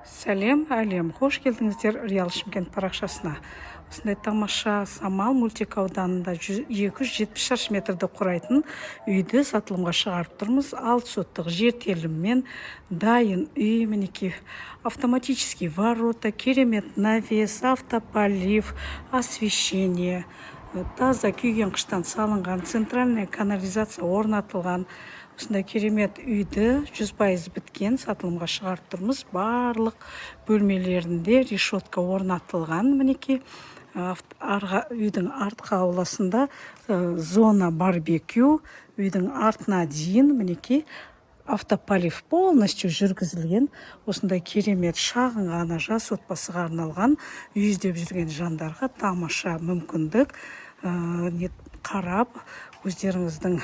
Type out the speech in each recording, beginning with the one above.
Сәлем, әлем. Хош келдіңіздер Реал Шымкент парақшасына. Осындай тамаша Самал мөлтек ауданында 270 шаршы метрді құрайтын үйді сатылымға шығарып тұрмыз. 6 соттық жер теліммен дайын үй, мінекей, автоматический ворота, керемет навес, автополив, освещение, таза күйген қыштан салынған, центральная канализация орнатылған. Осындай керемет үйді 100% біткен сатылымға шығарып тұрмыз. Барлық бөлмелерінде решетка орнатылған. Мінекей, үйдің артқы ауласында зона барбекю, үйдің артына дейін мінекей автополив полностью жүргізілген. Осындай керемет шағын ғана жас отбасыға арналған үй іздеп жүрген жандарға тамаша мүмкіндік. Қарап, өздеріңіздің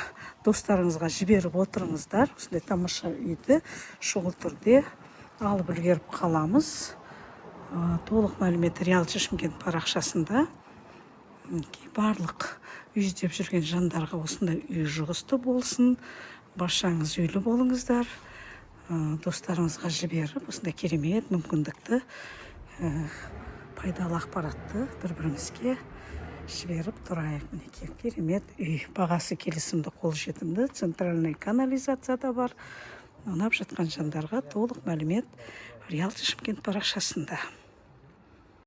достарыңызға жіберіп отырыңыздар. Осындай тамаша үйді шұғыл түрде алып үлгеріп қаламыз. Толық мәлімет Реал Шымкент парақшасында. Барлық үй іздеп жүрген жандарға осындай үй жұғысты болсын. Баршаңыз үйлі болыңыздар. Достарыңызға жіберіп, осындай керемет мүмкіндікті, пайдалы ақпаратты бір-бірімізге жіберіп тұрайық. Мінекей керемет үй, бағасы келісімді, қолжетімді, центральный канализация да бар. Ұнап жатқан жандарға толық мәлімет Реал Шымкент парақшасында.